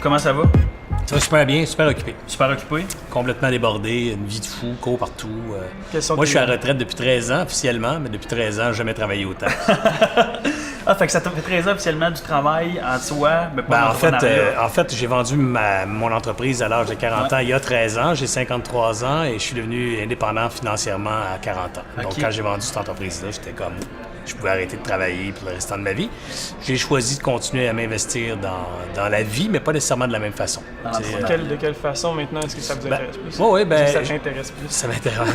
Comment ça va? Ça va super bien, super occupé. Super occupé? Complètement débordé, une vie de fou, cours partout. Moi, je suis à la retraite depuis 13 ans officiellement, mais depuis 13 ans, je n'ai jamais travaillé autant. Fait que ça t'a fait 13 ans officiellement du travail en soi, mais pas en fait, j'ai vendu mon entreprise à l'âge de 40 ans il y a 13 ans. J'ai 53 ans et je suis devenu indépendant financièrement à 40 ans. Donc, quand j'ai vendu cette entreprise-là, j'étais comme... Je pouvais arrêter de travailler pour le restant de ma vie. J'ai choisi de continuer à m'investir dans la vie, mais pas nécessairement de la même façon. De quelle façon maintenant est-ce que ça vous intéresse plus? Ça t'intéresse plus? Ça m'intéresse.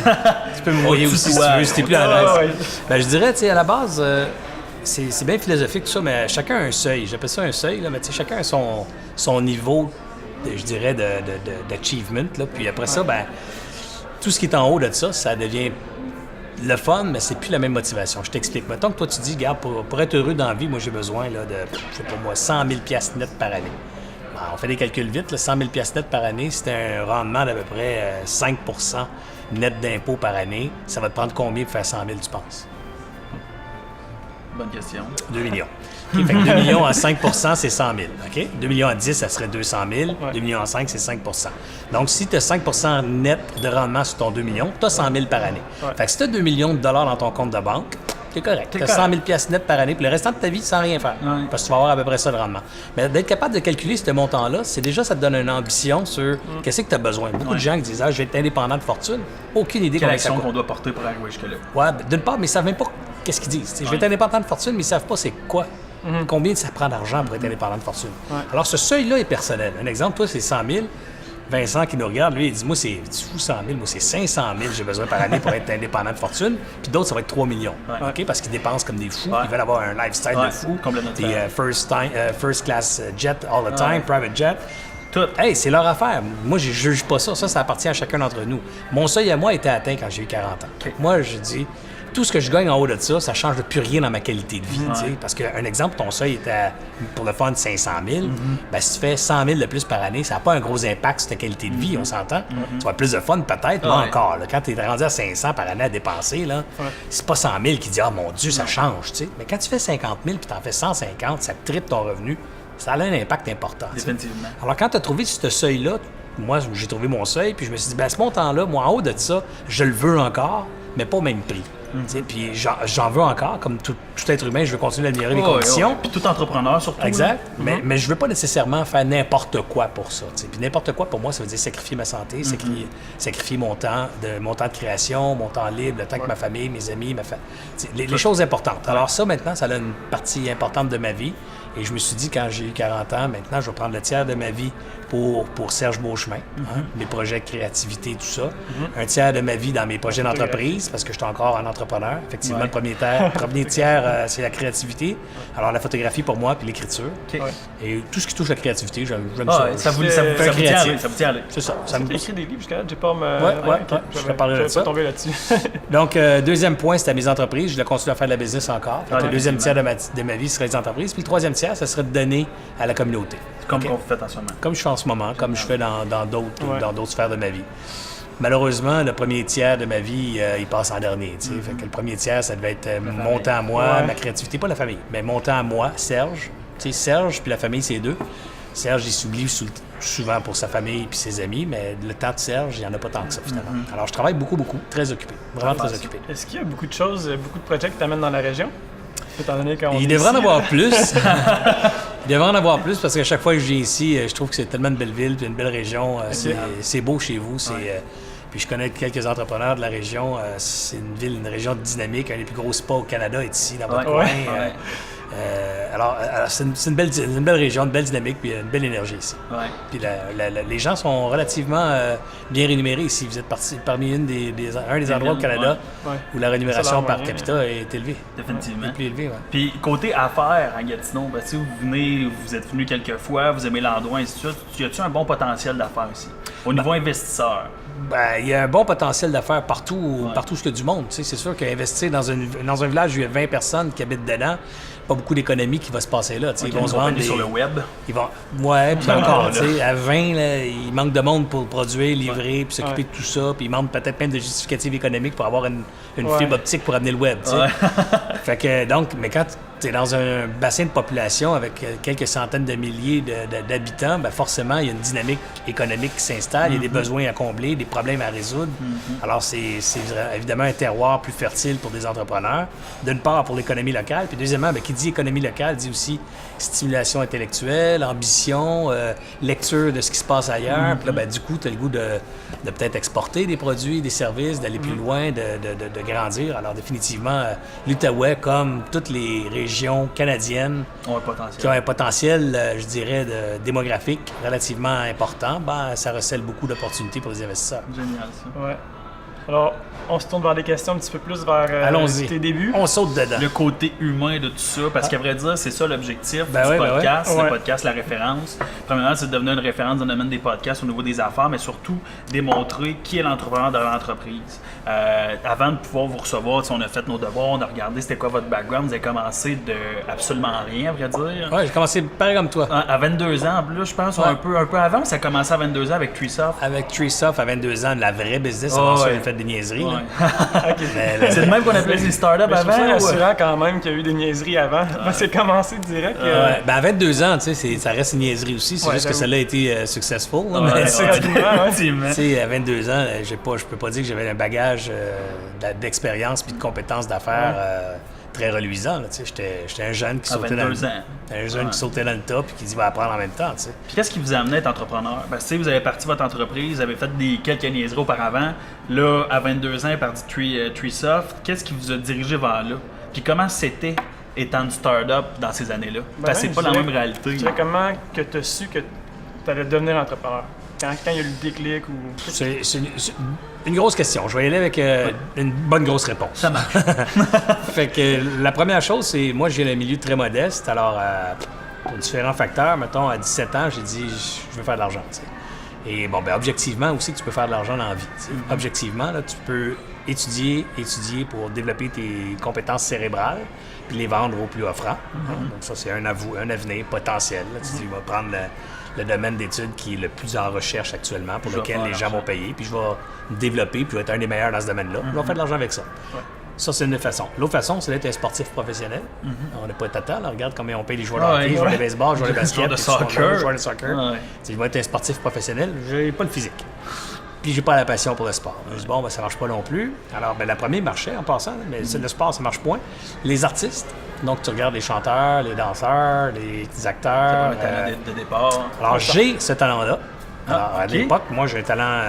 Tu peux me voyer aussi si tu veux, si t'es plus à l'aise. Je dirais, à la base, c'est bien philosophique tout ça, mais chacun a un seuil. J'appelle ça un seuil, là, mais chacun a son niveau, je dirais, d'achievement. Puis après ça, tout ce qui est en haut de ça, ça devient le fun, mais c'est plus la même motivation. Je t'explique. Mettons que toi, tu dis, regarde, pour être heureux dans la vie, moi, j'ai besoin de, je sais pas moi, 100 000 $ net par année. On fait des calculs vite. Là, 100 000 $ net par année, c'est un rendement d'à peu près 5 % net d'impôt par année. Ça va te prendre combien pour faire 100 000, tu penses? Bonne question. 2 millions. Okay, fait que 2 millions à 5 % c'est 100 000. Okay? 2 millions à 10, ça serait 200 000. 2 millions à 5, c'est 5 %. Donc, si tu as 5 % net de rendement sur ton 2 millions, tu as 100 000 par année. Fait que si tu as 2 millions de dollars dans ton compte de banque, c'est correct. Tu as 100 000 $ net par année pour le restant de ta vie sans rien faire. Parce que tu vas avoir à peu près ça de rendement. Mais d'être capable de calculer ce montant-là, c'est déjà, ça te donne une ambition sur qu'est-ce que tu as besoin. Beaucoup de gens qui disent, je vais être indépendant de fortune. Aucune idée quelle action qu'on doit porter pour arriver jusque-là. Ouais, d'une part, mais ils ne savent même pas qu'est-ce qu'ils disent. Je vais être indépendant de fortune, mais ils ne savent pas c'est quoi. Combien ça prend d'argent pour être indépendant de fortune. Alors, ce seuil-là est personnel. Un exemple, toi, c'est 100 000. Vincent qui nous regarde, lui, il dit, moi, c'est fou 100 000, moi, c'est 500 000 j'ai besoin par année pour être indépendant de fortune. Puis d'autres, ça va être 3 millions. OK? Parce qu'ils dépensent comme des fous. Ils veulent avoir un lifestyle de fou. Des first class jet all the time, private jet. Tout. Hey, c'est leur affaire. Moi, je juge pas ça. Ça appartient à chacun d'entre nous. Mon seuil à moi était atteint quand j'ai eu 40 ans. Moi, je dis... Tout ce que je gagne en haut de ça, ça change de plus rien dans ma qualité de vie. Parce qu'un exemple, ton seuil était, pour le fun, 500 000. Si tu fais 100 000 de plus par année, ça n'a pas un gros impact sur ta qualité de vie, on s'entend. Tu vas avoir plus de fun peut-être, mais encore. Là, quand tu es rendu à 500 par année à dépenser, là, c'est pas 100 000 qui dit « Ah, mon Dieu, ça change. » Mais quand tu fais 50 000 puis tu en fais 150, ça triple ton revenu. Ça a un impact important. Définitivement. Alors, quand tu as trouvé ce seuil-là, moi, j'ai trouvé mon seuil, puis je me suis dit, ce montant-là, moi, en haut de ça, je le veux encore, mais pas au même prix. Puis j'en veux encore, comme tout être humain, je veux continuer d'améliorer mes conditions. Puis tout entrepreneur, surtout. Exact. Mais je veux pas nécessairement faire n'importe quoi pour ça. Puis n'importe quoi, pour moi, ça veut dire sacrifier ma santé, sacrifier mon temps de création, mon temps libre, le temps avec ma famille, mes amis, les choses importantes. Alors ça, maintenant, ça a une partie importante de ma vie. Et je me suis dit, quand j'ai eu 40 ans, maintenant, je vais prendre le tiers de ma vie pour Serge Beauchemin, mes projets de créativité, tout ça. Un tiers de ma vie dans mes projets d'entreprise, parce que je suis encore un entrepreneur. Effectivement, le premier tiers, c'est la créativité. Alors, la photographie pour moi, puis l'écriture. Et tout ce qui touche à la créativité, j'aime ça. Ça vous tient aller. C'est ça. Ça me écrit des livres jusqu'à là, j'ai pas je vais parler de ça. Tomber là-dessus. Donc, deuxième point, c'était mes entreprises. Je dois continuer à faire de la business encore. Le deuxième tiers de ma vie serait les entreprises. Puis le troisième tiers, ça serait de donner à la communauté. Comme vous faites en ce moment. Comme je fais en ce moment, comme je fais dans d'autres sphères de ma vie. Malheureusement, le premier tiers de ma vie, il passe en dernier. Fait que le premier tiers, ça devait être mon temps à moi, ma créativité, pas la famille, mais mon temps à moi, Serge. Serge puis la famille, c'est deux. Serge, il s'oublie souvent pour sa famille et ses amis, mais le temps de Serge, il n'y en a pas tant que ça, finalement. Alors, je travaille beaucoup, très occupé. Vraiment très occupé. Est-ce qu'il y a beaucoup de choses, beaucoup de projets qui t'amènent dans la région? Il devrait en avoir plus. Il devrait en avoir plus parce qu'à chaque fois que je viens ici, je trouve que c'est tellement une belle ville et une belle région. C'est beau chez vous. Puis je connais quelques entrepreneurs de la région. C'est une région dynamique. Un des plus gros spas au Canada est ici, dans votre coin. Alors, c'est une belle région, une belle dynamique, puis une belle énergie ici. Puis les gens sont relativement bien rémunérés ici. Vous êtes parmi un des endroits au Canada où la rémunération par capita est élevée. Définitivement. Plus élevée, Puis côté affaires à Gatineau, si vous êtes venu quelques fois, vous aimez l'endroit, ainsi de suite, y a-t-il un bon potentiel d'affaires ici? Au niveau investisseur? Il y a un bon potentiel d'affaires partout où il y a du monde. C'est sûr qu'investir dans un village où il y a 20 personnes qui habitent dedans, pas beaucoup d'économie qui va se passer là. Ils vont se vendre sur le web. Ils vont... Ouais, puis encore, là. tu sais, à 20, là, il manque de monde pour produire, livrer, puis s'occuper de tout ça, puis il manque peut-être même de justificatifs économiques pour avoir une fibre optique pour amener le web, tu sais. Fait que, donc, mais quand tu es dans un bassin de population avec quelques centaines de milliers d'habitants, ben forcément, il y a une dynamique économique qui s'installe, il y a des besoins à combler, des problèmes à résoudre. Alors, c'est évidemment un terroir plus fertile pour des entrepreneurs, d'une part pour l'économie locale, puis deuxièmement, qui dit économie locale dit aussi stimulation intellectuelle, ambition, lecture de ce qui se passe ailleurs. Puis là, ben, du coup, tu as le goût de peut-être exporter des produits, des services, d'aller plus loin, de grandir. Alors, définitivement, l'Outaouais, comme toutes les régions canadiennes qui ont un potentiel, je dirais, démographique relativement important, ben, ça recèle beaucoup d'opportunités pour les investisseurs. Génial, ça. Ouais. Alors, on se tourne vers des questions un petit peu plus vers tes débuts. On saute dedans. Le côté humain de tout ça, parce qu'à vrai dire, c'est ça l'objectif du ouais, podcast. ouais. Le podcast, la référence. Premièrement, c'est de devenir une référence dans le domaine des podcasts au niveau des affaires, mais surtout démontrer qui est l'entrepreneur de l'entreprise. Avant de pouvoir vous recevoir, on a fait nos devoirs, on a regardé c'était quoi votre background. Vous avez commencé de absolument rien, à vrai dire. Oui, j'ai commencé pareil comme toi. À 22 ans, en plus, je pense, un peu avant, ça a commencé à 22 ans avec Treesoft. Avec Treesoft, à 22 ans, la vraie business, avant ça, j'ai fait des niaiseries. Ouais. Mais, C'est le même qu'on appelait les startups Mais je trouve ça avant. rassurant quand même qu'il y a eu des niaiseries avant. C'est commencé direct. ben à 22 ans, tu sais, ça reste une niaiserie aussi. C'est juste que celle-là a été successful. Là, mais, Effectivement. Tu sais, à 22 ans, je peux pas dire que j'avais un bagage d'expérience puis de compétences d'affaires très reluisant. Là, tu sais, j'étais un jeune qui sautait dans qui sautait dans le tas puis qui dit va apprendre en même temps. Tu sais. Puis qu'est-ce qui vous a amené à être entrepreneur? Parce que vous avez parti votre entreprise, vous avez fait quelques niaiseries auparavant. Là, à 22 ans, vous avez parti Treesoft. Qu'est-ce qui vous a dirigé vers là? Puis comment c'était étant une start-up dans ces années-là? Parce que c'est pas la même réalité. Tu dirais comment que tu as su que tu allais devenir entrepreneur? Quand il y a eu le déclic ou... C'est une grosse question. Je vais y aller avec une bonne grosse réponse. Ça marche. Fait que la première chose, c'est moi, j'ai un milieu très modeste. Alors, pour différents facteurs, mettons, à 17 ans, j'ai dit, je veux faire de l'argent. Tu sais. Et bon, ben objectivement aussi, tu peux faire de l'argent dans la vie. Tu sais. Objectivement, là, tu peux étudier pour développer tes compétences cérébrales puis les vendre au plus offrant. Donc ça, c'est un avenir potentiel. Là. Tu dis, je vais prendre le domaine d'études qui est le plus en recherche actuellement, pour lequel les gens vont payer, puis je vais me développer, puis je vais être un des meilleurs dans ce domaine-là. Je vais faire de l'argent avec ça. Ouais. Ça, c'est une façon. L'autre façon, c'est d'être un sportif professionnel. On n'est pas tata, là. Regarde combien on paye les joueurs de hockey, les joueurs de baseball, les joueurs de basket, les joueurs de soccer. Je vais être un sportif professionnel, j'ai pas le physique. Puis j'ai pas la passion pour le sport. Je dis, bon, ben, ça marche pas non plus. Alors, ben, la première marchait en passant, mais le sport, ça marche point. Les artistes, donc tu regardes les chanteurs, les danseurs, les acteurs. C'est pas un talent de départ. Alors, j'ai ce talent-là. Alors, à l'époque, moi, j'ai un talent...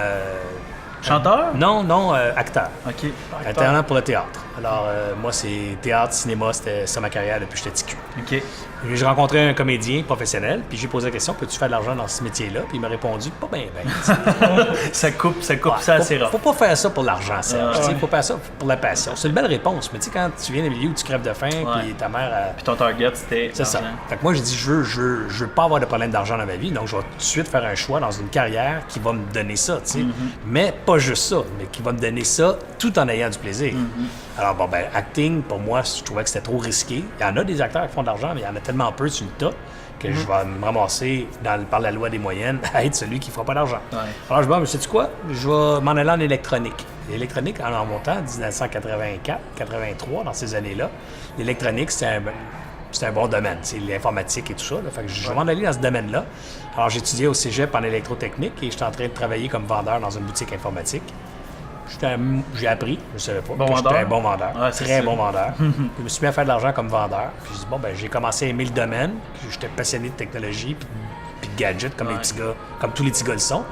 chanteur? Non, acteur. OK. Un talent pour le théâtre. Alors, moi, c'est théâtre, cinéma, c'était ça ma carrière depuis que j'étais petit cul. OK. J'ai rencontré un comédien professionnel, puis j'ai posé la question, peux-tu faire de l'argent dans ce métier-là? Puis il m'a répondu, pas bien, Ça coupe ça assez rare. Faut pas faire ça pour l'argent, Serge. Il faut faire ça pour la passion. C'est une belle réponse, mais tu sais, quand tu viens d'un milieu où tu crèves de faim, puis ta mère... Puis ton target, c'était c'est ça. Fait que moi, j'ai dit, je veux pas avoir de problème d'argent dans ma vie, donc je vais tout de suite faire un choix dans une carrière qui va me donner ça, tu sais. Mais pas juste ça, mais qui va me donner ça tout en ayant du plaisir. Alors, bon, ben, acting, pour moi, je trouvais que c'était trop risqué. Il y en a des acteurs qui font de l'argent, mais il y en a tellement peu sur le tas que je vais me ramasser par la loi des moyennes à être celui qui ne fera pas d'argent. Ouais. Alors, je me dis, mais sais-tu quoi? Je vais m'en aller en électronique. L'électronique, en montant, 1984, 83, dans ces années-là, l'électronique, c'est un bon domaine. C'est l'informatique et tout ça. Là. Fait que je vais m'en aller dans ce domaine-là. Alors, j'étudiais au cégep en électrotechnique et j'étais en train de travailler comme vendeur dans une boutique informatique. J'ai appris, je ne savais pas, que j'étais un bon vendeur, très bon vendeur. Je me suis mis à faire de l'argent comme vendeur. Puis j'ai dit, bon, ben j'ai commencé à aimer le domaine. J'étais passionné de technologie puis de gadgets, comme les petits gars, comme tous les petits gars le sont.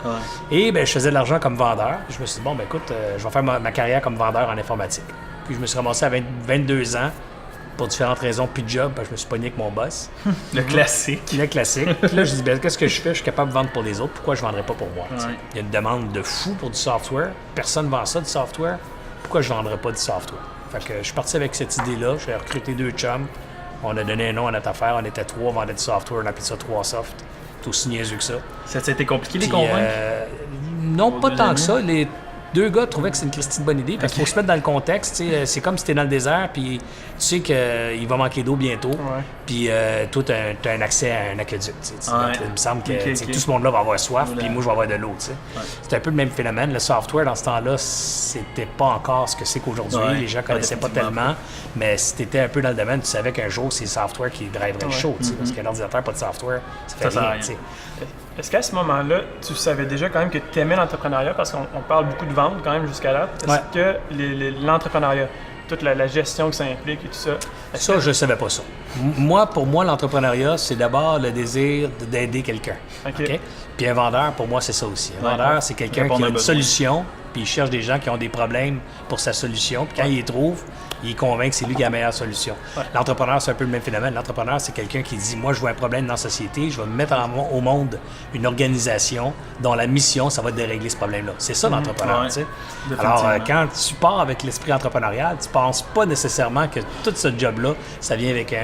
Et ben je faisais de l'argent comme vendeur. Puis je me suis dit, bon, ben écoute, je vais faire ma carrière comme vendeur en informatique. Puis je me suis ramassé à 22 ans. Pour différentes raisons, puis de job, je me suis pogné avec mon boss. Le classique. Le classique. Puis là, je dis, ben, qu'est-ce que je fais? Je suis capable de vendre pour les autres. Pourquoi je ne vendrais pas pour moi? Ouais. Il y a une demande de fou pour du software. Personne ne vend ça, du software. Pourquoi je ne vendrais pas du software? Fait que je suis parti avec cette idée-là. J'ai recruté 2 chums. On a donné un nom à notre affaire. On était 3, on vendait du software. On appelait ça 3Soft. C'est aussi niaiseux que ça. Ça a été compliqué, les convaincre? Non, pas tant que ça. 2 gars trouvaient que c'est une Christine bonne idée parce qu'il faut se mettre dans le contexte. C'est comme si tu es dans le désert puis tu sais qu'il va manquer d'eau bientôt. Puis toi, tu as un accès à un aqueduc. Donc, il me semble que tout ce monde-là va avoir soif puis moi, je vais avoir de l'eau. C'est un peu le même phénomène. Le software, dans ce temps-là, c'était pas encore ce que c'est qu'aujourd'hui. Les gens connaissaient pas tellement. Mais si tu étais un peu dans le domaine, tu savais qu'un jour, c'est le software qui driverait le show. Parce qu'un ordinateur, pas de software, ça fait rien. Est-ce qu'à ce moment-là, tu savais déjà quand même que tu aimais l'entrepreneuriat? Parce qu'on parle beaucoup de vente quand même jusqu'à là. Est-ce que l'entrepreneuriat, toute la gestion que ça implique et tout ça... Ça, je ne savais pas ça. Pour moi, l'entrepreneuriat, c'est d'abord le désir d'aider quelqu'un. OK? Puis un vendeur, pour moi, c'est ça aussi. Un vendeur, c'est quelqu'un qui a une solution, puis il cherche des gens qui ont des problèmes pour sa solution. Puis quand il les trouve, il est convaincu que c'est lui qui a la meilleure solution. L'entrepreneur, c'est un peu le même phénomène. L'entrepreneur, c'est quelqu'un qui dit, moi, je vois un problème dans la société, je vais mettre au monde une organisation dont la mission, ça va être de régler ce problème-là. C'est ça, l'entrepreneur, tu sais. Alors, quand tu pars avec l'esprit entrepreneurial, tu penses pas nécessairement que tout ce job-là, ça vient avec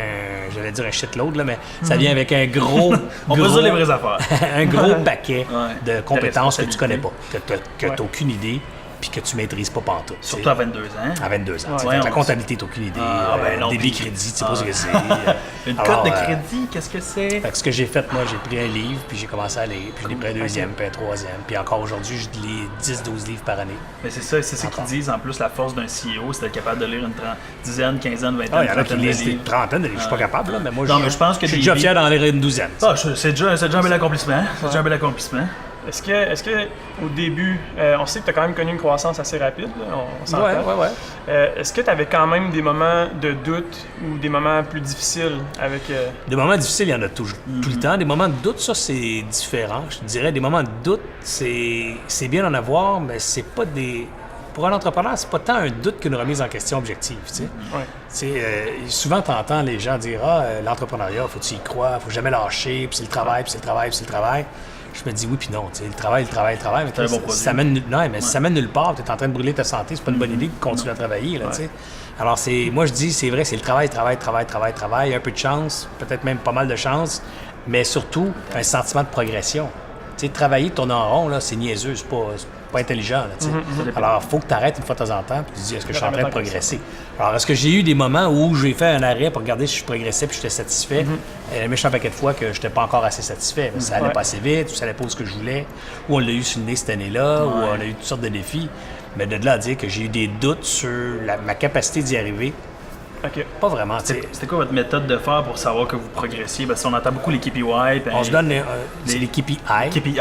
j'allais dire un shitload, là, mais ça vient avec un gros... On peut dire les vraies affaires. un gros paquet de compétences que tu connais pas, que tu n'as aucune idée, puis que tu maîtrises pas pantoute. Surtout à 22 ans. À 22 ans. La comptabilité, tu n'as aucune idée. Débit crédit, tu sais pas ce que c'est. Une cote de crédit, qu'est-ce que c'est? Fait que ce que j'ai fait, moi, j'ai pris un livre, puis j'ai commencé à lire, puis je l'ai pris un deuxième, puis un troisième. Puis encore aujourd'hui, je lis 10-12 livres par année. Mais c'est ça qu'ils disent. En plus, la force d'un CEO, c'est d'être capable de lire une dizaine, quinzaine, vingtaine, il y en a qui lisent une trentaine de livres. Je suis pas capable, là, mais moi, je pense que je suis déjà fier d'en lire une douzaine. C'est déjà un bel accomplissement. Est-ce que au début, on sait que tu as quand même connu une croissance assez rapide, là, on s'entend. Est-ce que tu avais quand même des moments de doute ou des moments plus difficiles avec... Des moments difficiles, il y en a tout le temps. Des moments de doute, ça, c'est différent. Je te dirais, des moments de doute, c'est bien d'en avoir, mais c'est pas des... Pour un entrepreneur, c'est pas tant un doute qu'une remise en question objective, tu sais. Souvent, tu entends les gens dire « l'entrepreneuriat, faut que tu y crois, faut jamais lâcher, puis c'est le travail, puis c'est le travail, puis c'est le travail. » Je me dis oui puis non, tu sais, le travail, mais ça mène nulle part, tu es en train de brûler ta santé, c'est pas une bonne idée de continuer à travailler, là, tu sais. Alors, moi je dis, c'est vrai, c'est le travail, un peu de chance, peut-être même pas mal de chance, mais surtout un sentiment de progression. Tu sais, travailler, tourner en rond, là, c'est niaiseux, c'est pas intelligent, là, tu sais. Alors, il faut que tu arrêtes une fois de temps en temps, puis tu te dis, est-ce que je suis en train de progresser? Alors, est-ce que j'ai eu des moments où j'ai fait un arrêt pour regarder si je progressais puis j'étais satisfait? Un méchant paquet de fois que je n'étais pas encore assez satisfait. Ça allait pas assez vite, ou ça allait pas où ce que je voulais, ou on l'a eu sur le nez cette année-là, ou on a eu toutes sortes de défis. Mais de là à dire que j'ai eu des doutes sur ma capacité d'y arriver, pas vraiment. C'était quoi votre méthode de faire pour savoir que vous progressiez? Parce qu'on entend beaucoup les KPI. On se donne les KPI. KPI.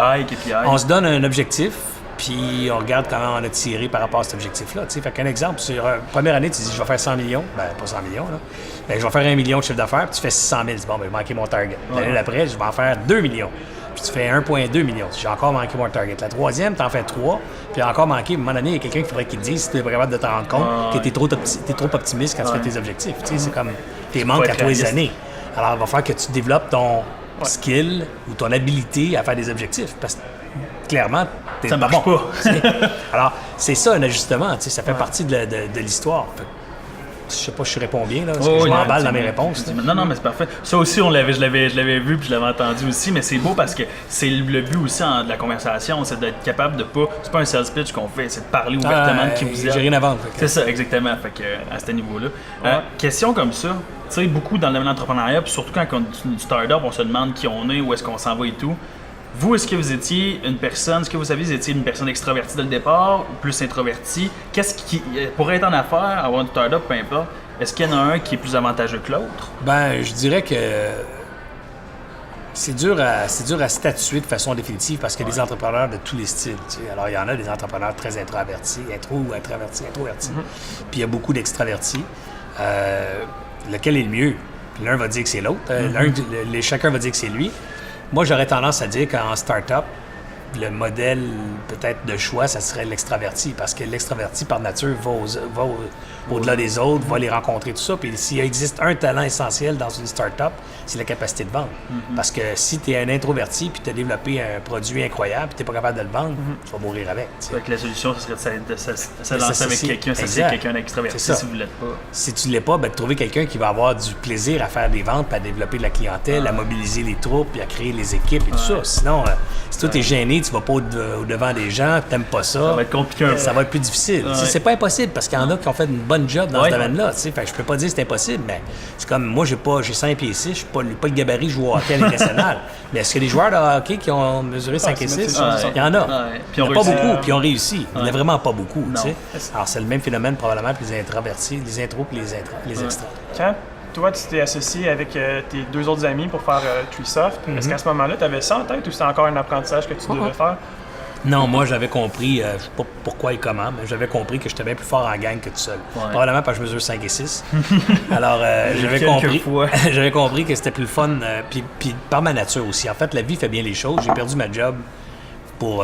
On se donne un objectif. Puis on regarde comment on a tiré par rapport à cet objectif-là. Fait qu'un exemple, sur première année, tu dis je vais faire 100 millions. Ben, pas 100 millions, là. Ben, je vais faire 1 million de chiffre d'affaires, puis tu fais 600 000. Bon, ben, j'ai manqué mon target. L'année d'après, je vais en faire 2 millions. Puis tu fais 1,2 million. J'ai encore manqué mon target. La troisième, tu en fais 3. Puis encore manqué. À un moment donné, il y a quelqu'un qui faudrait qu'il te dise si tu es capable de te rendre compte que tu es trop optimiste quand tu fais tes objectifs. C'est comme tes manques à tous les années. Alors, il va falloir que tu développes ton skill ou ton habilité à faire des objectifs. Parce que clairement, ça marche pas. Alors, c'est ça un ajustement, ça fait partie de l'histoire. Je sais pas si je réponds bien, là, parce que je m'emballe dans mes réponses. Non, mais c'est parfait. Ça aussi, je l'avais vu puis je l'avais entendu aussi, mais c'est beau parce que c'est le but aussi de la conversation, c'est d'être capable de pas... C'est pas un sales pitch qu'on fait, c'est de parler ouvertement de qui vous êtes. J'ai rien à vendre. C'est ça, exactement, fait que, à ce niveau-là. Question comme ça, tu sais, beaucoup dans le domaine de l'entrepreneuriat, puis surtout quand on est une start-up, on se demande qui on est, où est-ce qu'on s'en va et tout. Vous, est-ce que vous étiez une personne extravertie dès le départ ou plus introvertie? Qu'est-ce qui, pour être en affaires, avoir une start-up, peu importe, est-ce qu'il y en a un qui est plus avantageux que l'autre? Ben, je dirais que c'est dur à statuer de façon définitive parce qu'il y a des entrepreneurs de tous les styles. Alors, il y en a des entrepreneurs très introvertis. Puis il y a beaucoup d'extravertis. Lequel est le mieux? L'un va dire que c'est l'autre. Chacun va dire que c'est lui. Moi, j'aurais tendance à dire qu'en start-up, le modèle peut-être de choix, ça serait l'extraverti, parce que l'extraverti, par nature, va au-delà des autres, va les rencontrer, tout ça. Puis s'il existe un talent essentiel dans une start-up, c'est la capacité de vendre. Parce que si tu es un introverti puis tu as développé un produit incroyable puis tu n'es pas capable de le vendre, tu vas mourir avec. Donc la solution, ce serait de se lancer avec quelqu'un d'extraverti si vous ne l'êtes pas. Si tu ne l'es pas, ben, de trouver quelqu'un qui va avoir du plaisir à faire des ventes, puis à développer de la clientèle, à mobiliser les troupes, puis à créer les équipes et tout ça. Sinon, si toi, tu es gêné donné, tu vas pas au-devant des gens, tu n'aimes pas ça. Ça va être compliqué un peu. Ça va être plus difficile. C'est pas impossible parce qu'il y en a qui ont fait une bonne job dans ce domaine-là. Fait que je peux pas dire que c'est impossible, mais c'est comme moi, j'ai 5 pieds 6, je suis pas le gabarit, je joue au hockey à l'Équipe nationale. Mais est-ce que les joueurs de hockey qui ont mesuré 5 et 6, il y en a. Il n'y en a pas beaucoup, puis ils ont réussi. Il n'y en a vraiment pas beaucoup. Alors, c'est le même phénomène probablement que les introvertis, les intros et les extras. Quand toi, tu t'es associé avec tes 2 autres amis pour faire Treesoft, est-ce qu'à ce moment-là, tu avais ça en tête ou c'était encore un apprentissage que tu devais faire? Non, moi, j'avais compris, je sais pas pourquoi et comment, mais j'avais compris que j'étais bien plus fort en gang que tout seul. Probablement parce que je mesure 5 et 6. Alors, j'avais compris que c'était plus le fun, puis par ma nature aussi. En fait, la vie fait bien les choses. J'ai perdu ma job pour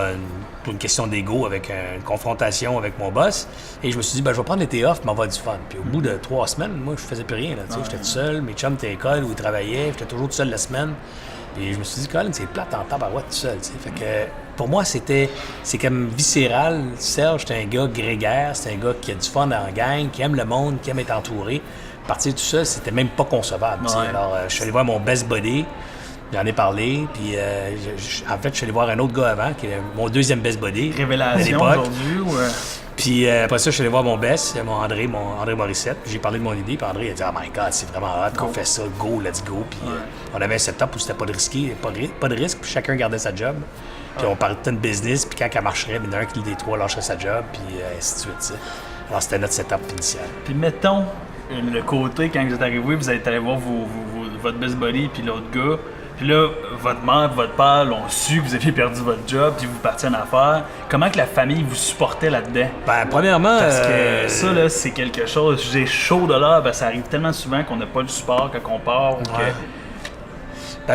une question d'ego avec une confrontation avec mon boss. Et je me suis dit, je vais prendre l'été off, mais on va avoir du fun. Puis au bout de 3 semaines, moi, je faisais plus rien. J'étais tout seul, mes chums étaient à l'école où ils travaillaient, j'étais toujours tout seul la semaine. Et je me suis dit, Colin, c'est plate en tabarouette tout seul. Fait que pour moi, c'est comme viscéral. Serge, c'est un gars grégaire, c'est un gars qui a du fun en gang, qui aime le monde, qui aime être entouré. Partir tout seul, c'était même pas concevable. Alors, je suis allé voir mon best buddy. J'en ai parlé, puis en fait, je suis allé voir un autre gars avant, qui est mon deuxième best buddy. Révélation aujourd'hui ou... Puis après ça, je suis allé voir mon best, mon André Morissette. J'ai parlé de mon idée, puis André a dit « Oh my God, c'est vraiment hot qu'on fait ça, go, let's go. » Puis on avait un setup où c'était pas de risque, puis chacun gardait sa job. Puis on parlait de business, puis quand elle marcherait, il y en a un des 3 lâcherait sa job, puis ainsi de suite. T'sais. Alors c'était notre setup initial. Puis mettons, le côté, quand vous êtes arrivé, vous êtes allé voir votre best buddy, puis l'autre gars. Puis là, votre mère et votre père l'ont su que vous aviez perdu votre job, puis vous partiez en affaires. Comment que la famille vous supportait là-dedans? Premièrement... Parce que ça, là, c'est quelque chose... J'ai chaud de l'heure, ça arrive tellement souvent qu'on n'a pas le support quand on part.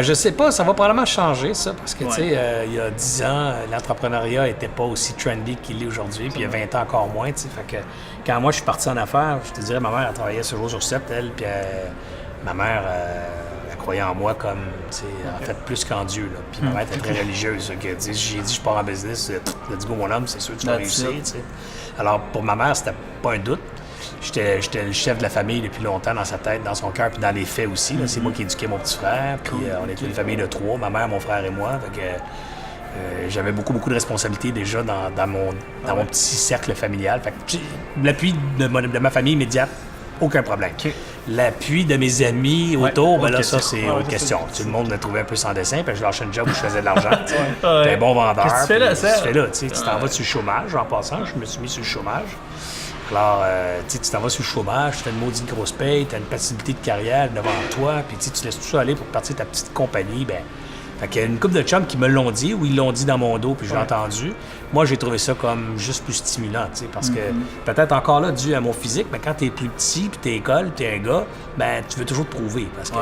Je sais pas, ça va probablement changer, ça, parce que, tu sais, il y a 10 ans, l'entrepreneuriat n'était pas aussi trendy qu'il est aujourd'hui, puis il y a 20 ans encore moins, tu sais. Fait que quand moi, je suis parti en affaires, je te dirais, ma mère, elle travaillait ce jour sur 7, elle, puis ma mère... croyait en moi comme, en fait, plus qu'en Dieu. Là. Puis ma mère était très religieuse. J'ai dit, je pars en business, let's go mon homme, c'est sûr que tu vas réussir. T'sais. Alors, pour ma mère, c'était pas un doute. J'étais le chef de la famille depuis longtemps dans sa tête, dans son cœur, puis dans les faits aussi. Là. C'est moi qui éduquais mon petit frère. Puis on était une famille de 3, ma mère, mon frère et moi. J'avais beaucoup de responsabilités déjà dans mon petit cercle familial. Fait que, l'appui de ma famille immédiate, aucun problème. L'appui de mes amis autour, là, ça, c'est autre question. Tout le monde me trouvait un peu sans dessin, puis je lâchais une job où je faisais de l'argent. J'étais un bon vendeur. Qu'est-ce que tu fais là, ça? Tu t'en vas sur le chômage, en passant, je me suis mis sur le chômage. Alors, tu t'en vas sur le chômage, tu fais une maudite grosse paye, tu as une possibilité de carrière devant toi, puis tu laisses tout ça aller pour partir de ta petite compagnie, fait qu'il y a une couple de chums qui me l'ont dit, ou ils l'ont dit dans mon dos, puis j'ai entendu. Moi, j'ai trouvé ça comme juste plus stimulant, tu sais, parce que peut-être encore là, dû à mon physique, mais quand t'es plus petit, puis t'es école, t'es un gars, tu veux toujours te prouver, parce que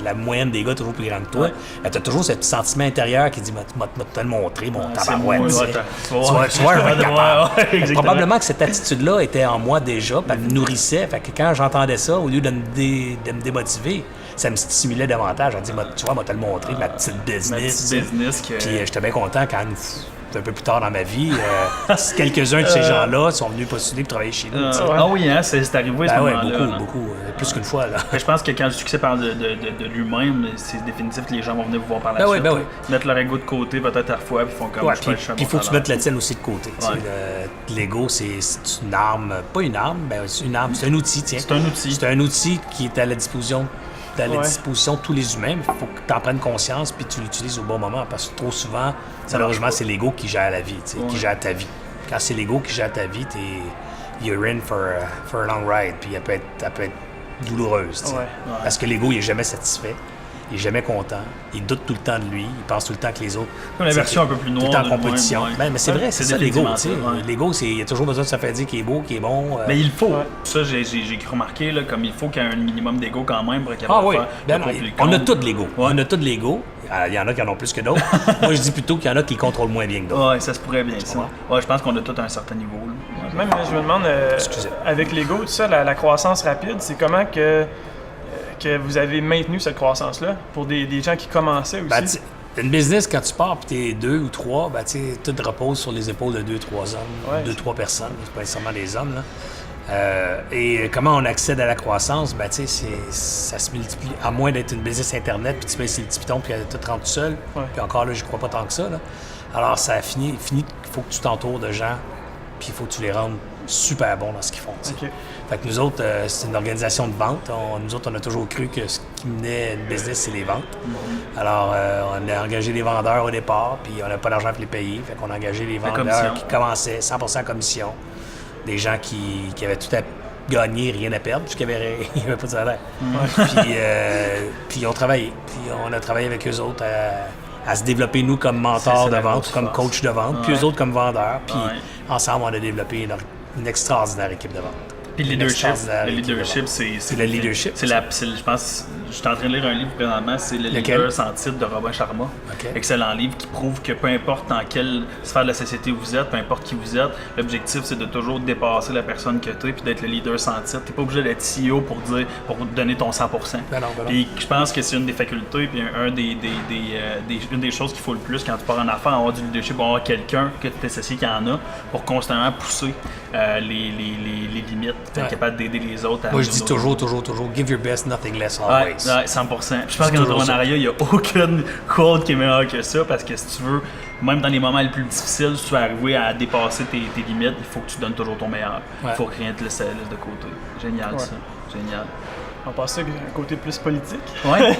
la moyenne des gars est toujours plus grande que toi. T'as toujours ce petit sentiment intérieur qui dit « M'a te le montrer, mon tabarouette, tu sais. Tu vois, je vais être capable. » Probablement que cette attitude-là était en moi déjà, puis elle me nourrissait, fait que quand j'entendais ça, au lieu de me démotiver, ça me stimulait davantage. On dit, tu vois, moi, te le montrer, ma petite business. Puis j'étais bien content quand, un peu plus tard dans ma vie, quelques-uns de ces gens-là sont venus postuler pour travailler chez nous. Oui, hein, c'est arrivé à ce moment-là. Beaucoup. Plus qu'une fois. Là. Je pense que quand le succès parle de lui-même, c'est définitif que les gens vont venir vous voir par la suite. Mettre leur ego de côté peut-être à la fois, puis font comme puis il faut que tu mettes la tienne aussi de côté. L'ego, c'est une arme, pas une arme, c'est une arme, c'est un outil. C'est un outil. C'est un outil qui est à la disposition de tous les humains, mais il faut que tu en prennes conscience puis tu l'utilises au bon moment, parce que trop souvent, malheureusement, c'est l'ego qui gère la vie, qui gère ta vie. Quand c'est l'ego qui gère ta vie, you're in for a long ride, puis elle peut être douloureuse, parce que l'ego, il est jamais satisfait, il est jamais content, il doute tout le temps de lui, il pense tout le temps que les autres... Comme la version un peu plus noire. Tout en compétition. Mais c'est vrai, c'est ça l'ego. L'ego, il y a toujours besoin de se faire dire qu'il est beau, qu'il est bon. Mais il faut. Ça, j'ai remarqué, là, comme il faut qu'il y ait un minimum d'ego quand même pour être capable de faire. On a tout de l'ego. On a tout de l'ego. Il y en a qui en ont plus que d'autres. Moi, je dis plutôt qu'il y en a qui contrôlent moins bien que d'autres. Oui, ça se pourrait bien, ça. Je pense qu'on a tout à un certain niveau. Même, je me demande, avec l'ego, tout ça, la croissance rapide, c'est comment que vous avez maintenu cette croissance-là pour des gens qui commençaient aussi? Une business, quand tu pars et t'es 2 ou 3, tout repose sur les épaules de 2-3 hommes, 2-3 personnes, c'est pas nécessairement des hommes. Là. Et comment on accède à la croissance? Ça se multiplie, à moins d'être une business Internet, puis tu mets ici le petit piton, puis tout rentre tout seul. Puis encore là, je crois pas tant que ça. Là. Alors, ça a fini qu'il faut que tu t'entoures de gens, puis il faut que tu les rendes super bons dans ce qu'ils font. Okay. Fait que nous autres, c'est une organisation de vente. Nous autres, on a toujours cru que ce qui menait une business, c'est les ventes. Alors, on a engagé des vendeurs au départ, puis on n'a pas d'argent pour les payer. Fait qu'on a engagé des vendeurs qui commençaient 100% commission. Des gens qui avaient tout à gagner, rien à perdre, puisqu'il n'y avait pas de salaire. Puis on travaillait. Puis on a travaillé avec eux autres à se développer, nous, comme mentors de vente, comme coach de vente, puis eux autres comme vendeurs. Puis ensemble, on a développé une extraordinaire équipe de vente. Puis le leadership, c'est le leadership. Je pense, je suis en train de lire un livre présentement, c'est Le Leader sans titre de Robin Sharma. Okay. Excellent livre qui prouve que peu importe dans quelle sphère de la société vous êtes, peu importe qui vous êtes, l'objectif c'est de toujours dépasser la personne que tu es puis d'être le leader sans titre. Tu n'es pas obligé d'être CEO pour donner ton 100%. Puis je pense que c'est une des facultés puis une des choses qu'il faut le plus quand tu pars en affaires, avoir du leadership, avoir quelqu'un que tu t'associes qui en a pour constamment pousser les limites. Être capable d'aider les autres. Moi, je dis toujours, give your best, nothing less, always. Ouais, 100%. Je pense qu'en entrepreneuriat, il n'y a aucune quote qui est meilleure que ça parce que si tu veux, même dans les moments les plus difficiles, si tu veux arriver à dépasser tes limites, il faut que tu donnes toujours ton meilleur. Il faut que rien te laisse de côté. Génial, ça. Génial. On passe à un côté plus politique. Ouais.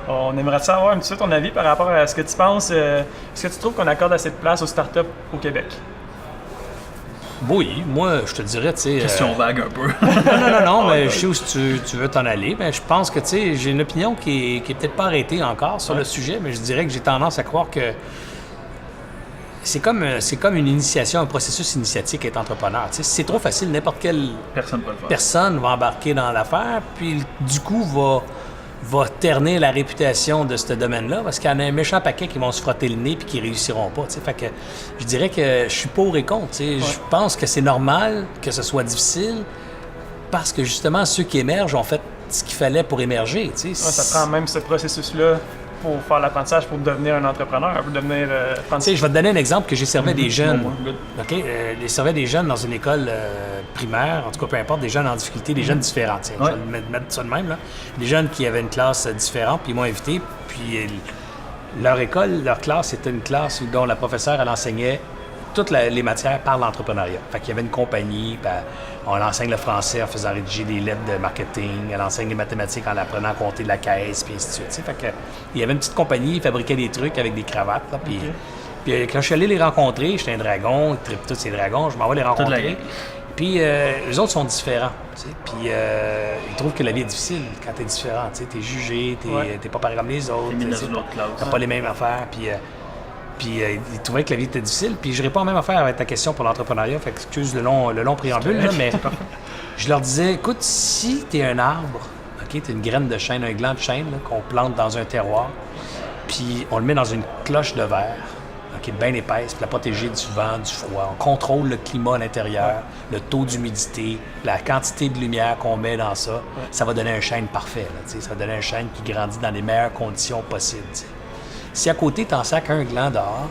On aimerait savoir un petit peu ton avis par rapport à ce que tu penses. Est-ce que tu trouves qu'on accorde assez de place aux startups au Québec? Oui, moi, je te dirais, tu sais... Question vague un peu. non, mais je sais où tu veux t'en aller. Mais je pense que, tu sais, j'ai une opinion qui est peut-être pas arrêtée encore sur le sujet, mais je dirais que j'ai tendance à croire que c'est comme une initiation, un processus initiatique être entrepreneur. Tu sais, c'est trop facile, n'importe quelle personne va embarquer dans l'affaire, puis du coup, va ternir la réputation de ce domaine-là, parce qu'il y en a un méchant paquet qui vont se frotter le nez puis qui réussiront pas. T'sais. Fait que je dirais que je suis pour et contre. Je pense que c'est normal que ce soit difficile parce que justement, ceux qui émergent ont fait ce qu'il fallait pour émerger. Ça prend même ce processus-là pour faire l'apprentissage, pour devenir un entrepreneur, pour devenir... je vais te donner un exemple que j'ai servi des jeunes. J'ai servi des jeunes dans une école primaire, en tout cas, peu importe, des jeunes en difficulté, des jeunes différents. Je vais mettre ça de même. Là. Des jeunes qui avaient une classe différente, puis ils m'ont invité, puis leur classe, c'était une classe dont la professeure, elle enseignait toutes les matières par l'entrepreneuriat. Fait qu'il y avait une compagnie, on enseigne le français en faisant rédiger des lettres de marketing, elle enseigne les mathématiques en apprenant à compter de la caisse, puis ainsi de suite. Fait que, il y avait une petite compagnie, ils fabriquaient des trucs avec des cravates. Là, puis quand je suis allé les rencontrer, j'étais un dragon, ils trippent tous ces dragons, je m'en vais les rencontrer. Puis eux autres sont différents. Puis ils trouvent que la vie est difficile quand t'es différent. T'es jugé, t'es pas pareil comme les autres. T'as pas les mêmes affaires. Puis ils trouvaient que la vie était difficile. Puis je réponds même affaire avec ta question pour l'entrepreneuriat. Fait que excuse le long préambule, là, mais je leur disais, écoute, si t'es un arbre, t'es une graine de chêne, un gland de chêne qu'on plante dans un terroir, puis on le met dans une cloche de verre, bien épaisse, pour la protéger du vent, du froid. On contrôle le climat à l'intérieur, le taux d'humidité, la quantité de lumière qu'on met dans ça. Ça va donner un chêne parfait. Là, ça va donner un chêne qui grandit dans les meilleures conditions possibles. T'sais. Si à côté, t'en sacs un gland dehors,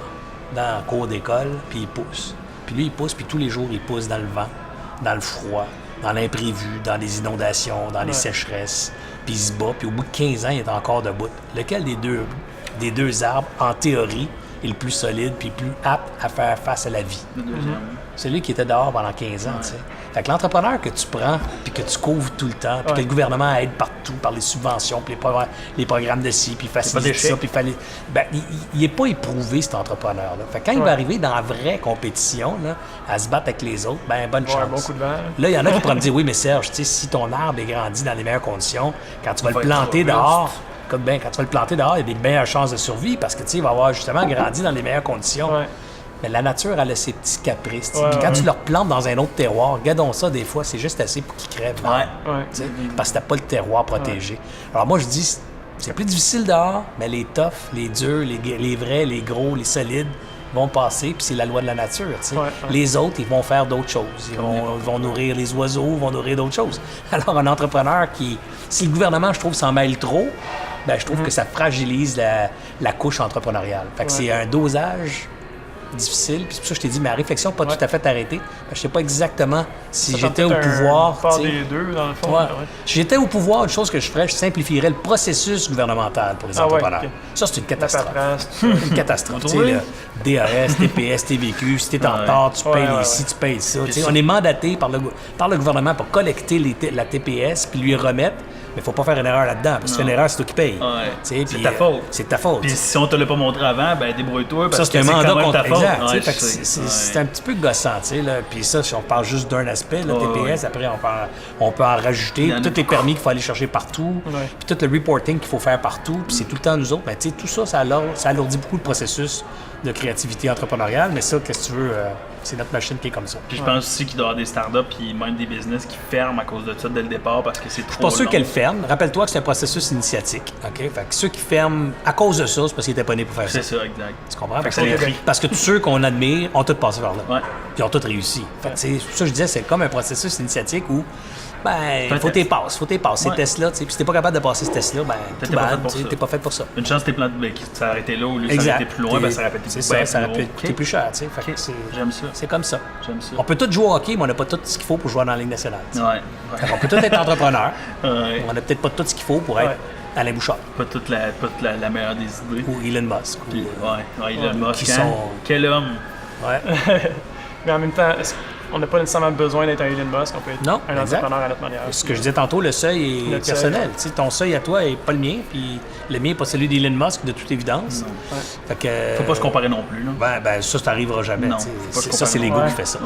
dans la cour d'école, puis il pousse. Puis lui, il pousse, puis tous les jours, il pousse dans le vent, dans le froid, dans l'imprévu, dans les inondations, dans les sécheresses. Puis il se bat, puis au bout de 15 ans, il est encore debout. Lequel des deux arbres, en théorie, est le plus solide puis plus apte à faire face à la vie? Celui qui était dehors pendant 15 ans, tu sais. Fait que l'entrepreneur que tu prends puis que tu couvres tout le temps, puis que le gouvernement aide partout par les subventions, puis les programmes de ci, puis facilite ça, puis il n'est pas éprouvé, cet entrepreneur-là. Fait que quand il va arriver dans la vraie compétition, là, à se battre avec les autres, bonne chance. Un bon coup de vent. Là, il y en a qui pourraient me dire, oui, mais Serge, tu sais, si ton arbre est grandi dans les meilleures conditions, quand tu vas le planter dehors... quand tu vas le planter dehors, il y a des meilleures chances de survie parce que il va avoir justement grandi dans les meilleures conditions. Mais la nature, elle a ses petits caprices. Quand tu le replantes dans un autre terroir, regardons ça, des fois, c'est juste assez pour qu'il crève. Parce que t'as pas le terroir protégé. Alors moi, je dis, c'est plus difficile dehors, mais les toughs, les durs, les vrais, les gros, les solides vont passer, puis c'est la loi de la nature. Les autres, ils vont faire d'autres choses. Ils vont nourrir les oiseaux, ils vont nourrir d'autres choses. Alors, un entrepreneur si le gouvernement, je trouve, s'en mêle trop, je trouve que ça fragilise la couche entrepreneuriale. Fait que c'est un dosage difficile. Puis c'est pour ça que je t'ai dit, ma réflexion n'a pas tout à fait arrêté. Je ne sais pas exactement si Ça j'étais au peut-être pouvoir. Part des deux, dans le fond. Ouais. Si j'étais au pouvoir, une chose que je ferais, je simplifierais le processus gouvernemental pour les entrepreneurs. Ok. Ça, c'est une catastrophe. paperasse, Une catastrophe. Tu sais, le DAS, TPS, TVQ, si t'es en retard, tu payes les ci, tu payes ça. Tu sais, on est mandaté par le gouvernement pour collecter la TPS puis lui remettre. Mais il ne faut pas faire une erreur là-dedans. Parce que si tu fais une erreur, c'est toi qui payes. C'est ta faute. C'est ta faute. Puis si on ne te l'a pas montré avant, ben débrouille-toi. Parce ça, c'est que un mandat contre ta faute. exact. C'est un petit peu gossant. Là. Puis ça, si on parle juste d'un aspect, le TPS, après, on peut en rajouter. Tous les permis qu'il faut aller chercher partout. Puis tout le reporting qu'il faut faire partout. Puis c'est tout le temps nous autres. Mais tout ça, ça alourdit beaucoup le processus de créativité entrepreneuriale. Mais ça, qu'est-ce que tu veux... c'est notre machine qui est comme ça. Puis je pense aussi qu'il doit y avoir des startups et même des business qui ferment à cause de ça dès le départ parce que c'est trop long. Je suis pas sûr qu'elles ferment. Rappelle-toi que c'est un processus initiatique. OK? Fait que ceux qui ferment à cause de ça, c'est parce qu'ils étaient pas nés pour faire ça. C'est ça, exact. Tu comprends? Parce que tous ceux qu'on admire ont tous passé par là. Ouais. Puis ont tous réussi. Fait que c'est ça que je disais, c'est comme un processus initiatique où faut tes passes. Ces tests-là, puis si t'es pas capable de passer ce test-là, t'es pas fait pour ça. Une chance que ça a arrêté là au lieu de s'arrêter plus loin, ça aurait été ça aurait pu coûter plus cher. J'aime ça. C'est comme ça. J'aime ça. On peut tous jouer au hockey, mais on n'a pas tout ce qu'il faut pour jouer dans la Ligue nationale. On peut tous être entrepreneur. On n'a peut-être pas tout ce qu'il faut pour être Alain Bouchard. Pas toute la meilleure des idées. Ou Elon Musk. Elon Musk. Quel homme. Ouais. Mais en même temps, on n'a pas nécessairement besoin d'être un Elon Musk, on peut être un entrepreneur à notre manière. Ce que je disais tantôt, le seuil est personnel. Ton seuil à toi n'est pas le mien, puis le mien n'est pas celui d'Elon Musk, de toute évidence. Fait que, faut pas se comparer non plus. Là. Ça n'arrivera jamais. Ça, c'est l'ego qui fait ça.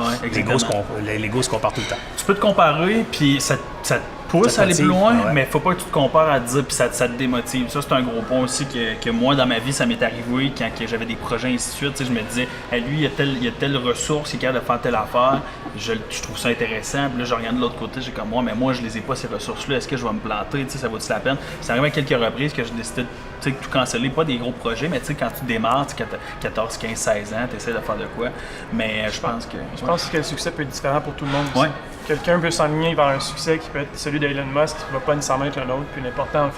L'ego se compare tout le temps. Tu peux te comparer, puis ça te pousse à aller plus loin, mais faut pas que tu te compares à te dire, puis ça te démotive. Ça, c'est un gros point aussi que moi, dans ma vie, ça m'est arrivé quand j'avais des projets, ainsi de suite. Je me disais, lui, il y a telle ressource, il est capable de faire telle affaire, je trouve ça intéressant. Puis là, je regarde de l'autre côté, j'ai comme moi, mais moi, je les ai pas, ces ressources-là. Est-ce que je vais me planter? Ça vaut-tu la peine? C'est arrivé à quelques reprises que j'ai décidé de tout canceller, pas des gros projets, mais quand tu démarres, quand tu as 14, 15, 16 ans, tu essaies de faire de quoi. Mais je pense que le succès peut être différent pour tout le monde. Ouais. Quelqu'un peut s'enligner vers un succès qui peut être celui d'Elon Musk, qui ne va pas nécessairement être le nôtre. Puis l'important,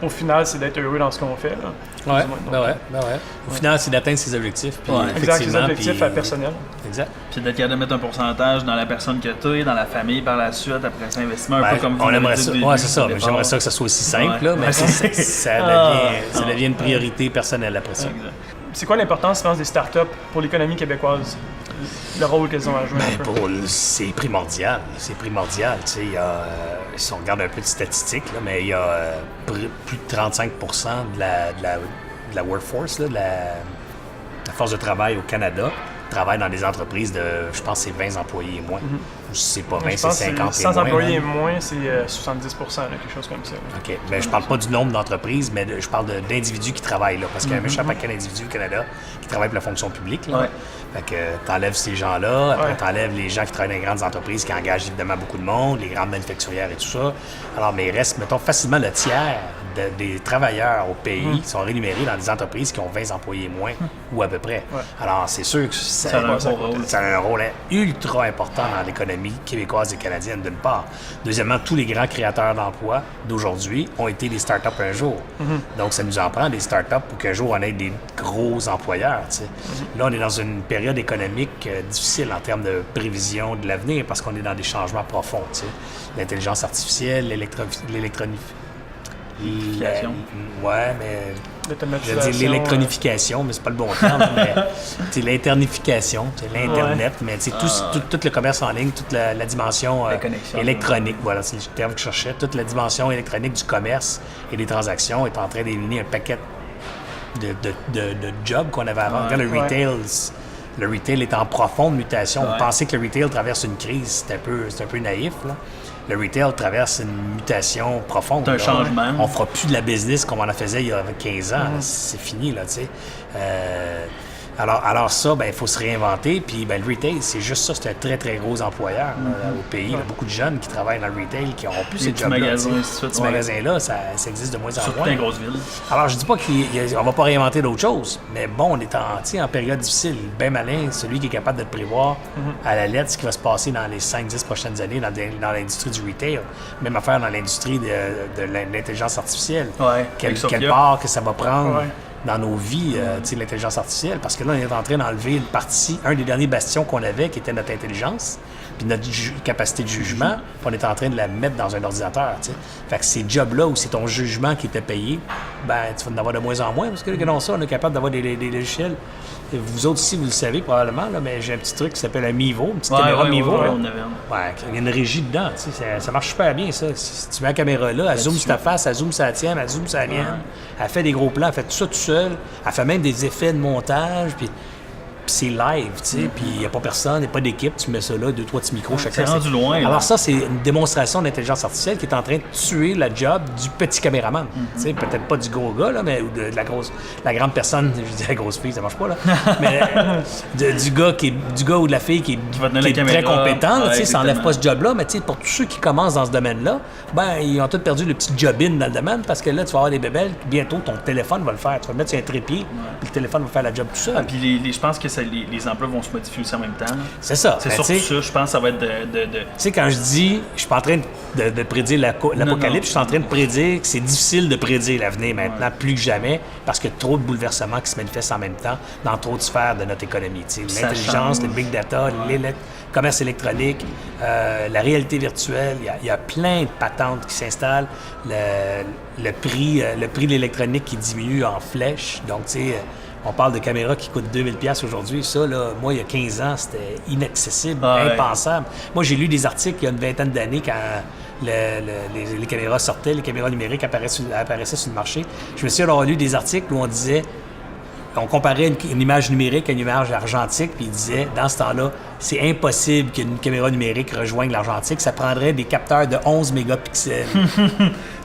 au final, c'est d'être heureux dans ce qu'on fait. Là. Au final, c'est d'atteindre ses objectifs. Puis, exact, ses objectifs personnels. Exact. Puis d'être capable de mettre un pourcentage dans la personne que tu es, dans la famille par la suite, après ça, investissement, un peu comme on aimerait ça. C'est ça. Mais j'aimerais ça que ça soit aussi simple, là, mais ça devient une priorité personnelle après ça. Exact. C'est quoi l'importance, je pense, des startups pour l'économie québécoise? Le rôle qu'elles ont à jouer? C'est primordial. C'est primordial. Tu sais, si on regarde un peu de statistiques, là, mais il y a plus de 35% de la workforce, là, de la force de travail au Canada, travaille dans des entreprises de, je pense, c'est 20 employés et moins. Ou si c'est pas 20, c'est 50 et moins. 100 employés et moins, c'est 70 là, quelque chose comme ça. Là. OK. Ben, je parle pas du nombre d'entreprises, mais je parle d'individus qui travaillent là. Parce qu'il y a un méchant paquet d'individus au Canada qui travaillent pour la fonction publique. Là. Fait que t'enlèves ces gens-là, après t'enlèves les gens qui travaillent dans les grandes entreprises qui engagent évidemment beaucoup de monde, les grandes manufacturières et tout ça. Alors, mais il reste, mettons, facilement le tiers des travailleurs au pays qui sont rémunérés dans des entreprises qui ont 20 employés moins, ou à peu près. Alors, c'est sûr que ça a un rôle ultra important dans l'économie québécoise et canadienne, d'une part. Deuxièmement, tous les grands créateurs d'emplois d'aujourd'hui ont été des startups un jour. Donc, ça nous en prend des startups pour qu'un jour on ait des gros employeurs. Là, on est dans une période économique difficile en termes de prévision de l'avenir parce qu'on est dans des changements profonds. L'intelligence artificielle, l'électronification. Mais je veux dire l'électronification, mais c'est pas le bon terme. Mais c'est l'internification, c'est l'Internet, mais tout le commerce en ligne, toute la dimension électronique, voilà, c'est le terme que je cherchais. Toute la dimension électronique du commerce et des transactions est en train d'éliminer un paquet de jobs qu'on avait avant. Regarde, le retail est en profonde mutation. Vous pensez que le retail traverse une crise, c'est un peu naïf, là. Le retail traverse une mutation profonde. C'est un changement. On fera plus de la business comme on en faisait il y a 15 ans. C'est fini, là, tu sais. Alors ça, il faut se réinventer. Puis le retail, c'est juste ça, c'est un très, très gros employeur au pays. Il y a beaucoup de jeunes qui travaillent dans le retail qui n'auront plus ces jobs-là. Ces magasins-là, ça existe de moins en moins. Surtout dans les grosses villes. Alors, je dis pas qu'on va pas réinventer d'autres choses, mais bon, on est en période difficile. Ben malin, celui qui est capable de te prévoir à la lettre ce qui va se passer dans les 5-10 prochaines années dans l'industrie du retail. Même affaire dans l'industrie de l'intelligence artificielle. Quelle part que ça va prendre dans nos vies, l'intelligence artificielle, parce que là, on est en train d'enlever une partie, un des derniers bastions qu'on avait, qui était notre intelligence, puis notre capacité de jugement, puis on est en train de la mettre dans un ordinateur, tu sais. Fait que ces jobs-là où c'est ton jugement qui était payé, ben tu vas en avoir de moins en moins, parce que non, ça, on est capable d'avoir des logiciels. Et vous autres ici, vous le savez probablement, là, mais j'ai un petit truc qui s'appelle un Mivo, une petite caméra Mivo. Il y a une régie dedans, tu sais, ça marche super bien, ça. Si tu mets la caméra là, elle zoome sur ta face, elle zoome sur la tienne, elle zoome sur la mienne, elle fait des gros plans, elle fait tout ça tout seul, elle fait même des effets de montage, puis c'est live, tu sais, puis il n'y a pas personne, il n'y a pas d'équipe, tu mets ça là, 2-3 petits micros chacun. C'est rendu loin. Alors ça, c'est une démonstration d'intelligence artificielle qui est en train de tuer la job du petit caméraman. Tu sais, peut-être pas du gros gars, là, mais ou de la grande personne, je dis la grosse fille, ça marche pas, là, mais du gars ou de la fille qui est très compétent, tu sais, ça n'enlève pas ce job-là, mais tu sais, pour tous ceux qui commencent dans ce domaine-là, ben ils ont tous perdu le petit job-in dans le domaine parce que là, tu vas avoir des bébelles, bientôt ton téléphone va le faire. Tu vas le mettre sur un trépied, puis le téléphone va faire la job tout seul. Puis je pense que les emplois vont se modifier aussi en même temps. C'est ça. C'est surtout ça, je pense que ça va être de... Tu sais, quand je dis, je suis pas en train de prédire l'apocalypse, je suis en train de prédire que c'est difficile de prédire l'avenir maintenant, plus que jamais, parce qu'il y a trop de bouleversements qui se manifestent en même temps dans trop de sphères de notre économie. L'intelligence, le big data, le commerce électronique, la réalité virtuelle, il y a plein de patentes qui s'installent. Le prix de l'électronique qui diminue en flèche. Donc, tu sais... On parle de caméras qui coûtent 2000 $ aujourd'hui. Ça, là, moi, il y a 15 ans, c'était inaccessible, impensable. Moi, j'ai lu des articles il y a une vingtaine d'années quand les caméras sortaient, les caméras numériques apparaissaient sur le marché. Je me souviens d'avoir lu des articles où on disait, on comparait une image numérique à une image argentique, puis il disait, dans ce temps-là, c'est impossible qu'une caméra numérique rejoigne l'argentique. Ça prendrait des capteurs de 11 mégapixels.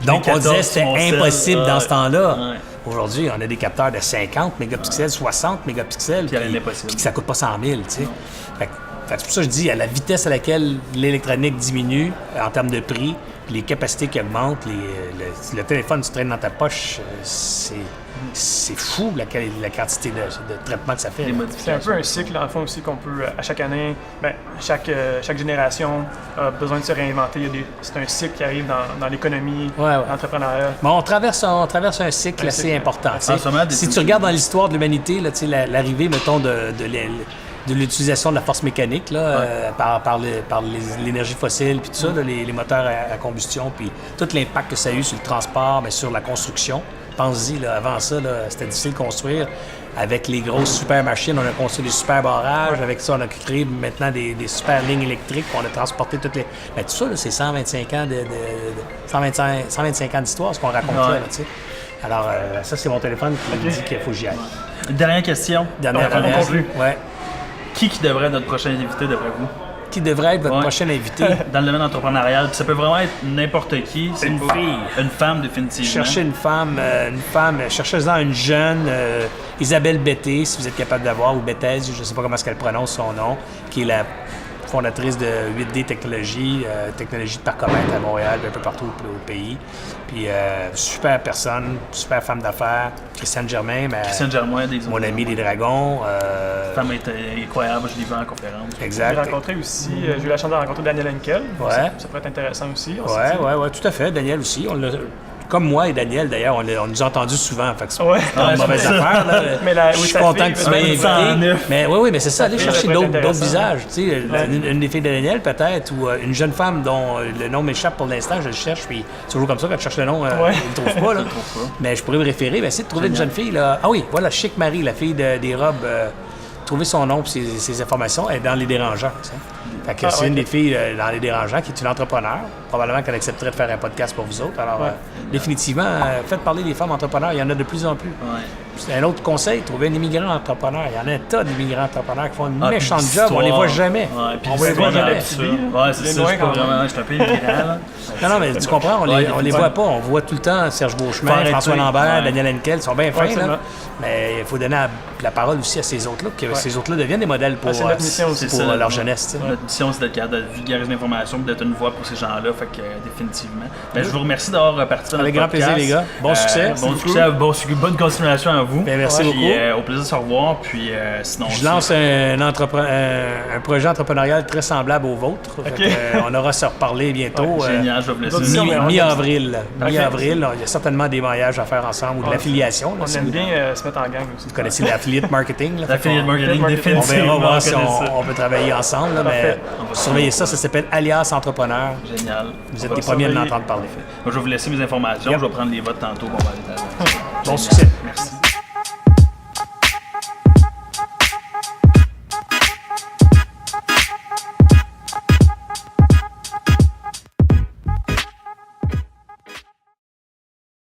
Donc, on disait que c'était impossible dans ce temps-là. Ouais. Aujourd'hui, on a des capteurs de 50 mégapixels, 60 mégapixels, puis que ça coûte pas 100 000, tu sais. Fait c'est pour ça que je dis, à la vitesse à laquelle l'électronique diminue en termes de prix, puis les capacités qui augmentent, le téléphone que tu traînes dans ta poche, c'est fou la quantité de traitement que ça fait. C'est un peu un cycle, dans le fond, aussi, qu'on peut, à chaque année, chaque génération a besoin de se réinventer. C'est un cycle qui arrive dans l'économie, l'entrepreneuriat. Bon, on traverse un cycle assez important. Si tu regardes dans l'histoire de l'humanité, l'arrivée, mettons, de l'utilisation de la force mécanique là, par l'énergie fossile, puis tout ça, les moteurs à combustion, puis tout l'impact que ça a eu sur le transport, mais sur la construction. Pense-y, là, avant ça, là, c'était difficile de construire. Avec les grosses super machines, on a construit des super barrages. Avec ça, on a créé maintenant des super lignes électriques. On a transporté toutes les... Mais tout ça, là, c'est 125 ans 125 ans d'histoire, ce qu'on raconte là, tu sais. Alors, ça, c'est mon téléphone qui me dit qu'il faut que j'y aille. Dernière question. Dernière. Ouais. Qui devrait être notre prochain invité, d'après vous? Qui devrait être votre prochain invité? Dans le domaine entrepreneurial. Ça peut vraiment être n'importe qui. C'est une fille. Une femme, définitivement. Cherchez une femme, cherchez-en une jeune, Isabelle Bété, si vous êtes capable d'avoir, ou Béthèse, je ne sais pas comment est-ce qu'elle prononce son nom, qui est la fondatrice de 8D Technologies, technologie de parcomètre à Montréal, un peu partout au pays. Puis, super personne, super femme d'affaires. Christiane Germain, mon ami des Dragons. Femme est incroyable, je l'ai vu en conférence. Exact. J'ai eu la chance de rencontrer Daniel Henkel. Ouais. Ça pourrait être intéressant aussi. Oui, tout à fait. Daniel aussi. Comme moi et Daniel, d'ailleurs, on nous a entendus souvent. Fait que c'est pas une mauvaise affaire. Là. Je suis content que tu m'aies invité. Mais oui, mais c'est ça. Aller chercher d'autres visages. Tu sais, une des filles de Daniel, peut-être, ou une jeune femme dont le nom m'échappe pour l'instant, je le cherche. Puis c'est toujours comme ça, quand tu cherches le nom, je ne le trouve pas. Là. Mais je pourrais me référer. Essayer de trouver une jeune fille. Là. Ah oui, voilà, Chic Marie, la fille des robes. Trouver son nom et ses informations, elle est dans Les Dérangeants. Fait que c'est une des filles dans Les Dérangeants qui est une entrepreneur. Probablement qu'elle accepterait de faire un podcast pour vous autres. Alors, définitivement, faites parler des femmes entrepreneurs. Il y en a de plus en plus. C'est un autre conseil, trouver un immigrant entrepreneur. Il y en a un tas d'immigrants entrepreneurs qui font une méchante job. On les voit jamais. On les voit jamais. C'est ça. Je suis un peu immigrant. Non, mais tu comprends, on les voit pas. On voit tout le temps Serge Beauchemin, François Lambert, Daniel Henkel. Ils sont bien fins, là. Mais il faut donner la parole aussi à ces autres-là, que ces autres-là deviennent des modèles pour leur jeunesse. ambition, c'est d'être capable de vulgariser l'information, d'être une voix pour ces gens-là. Fait que définitivement. Ben, je vous remercie d'avoir participé à notre podcast. Avec grand plaisir, les gars. Bon succès. Bon succès, bonne continuation à vous. Ben, merci beaucoup. Au plaisir de se revoir. Puis sinon. Je lance un projet entrepreneurial très semblable au vôtre. On aura à se reparler bientôt. Génial, je vais vous laisser. Mi-avril. Mi-avril, il y a certainement des mariages à faire ensemble ou de l'affiliation. On aime bien se mettre en gang aussi. Vous connaissez l'affiliate marketing? L'affiliate marketing, définitivement. On verra voir si on peut travailler ensemble. Là, mais surveillez ça s'appelle Alias Entrepreneur. Génial. Vous êtes les premiers à l'entendre parler. Moi, je vais vous laisser mes informations. Je vais prendre les votes tantôt. Bon succès. Merci.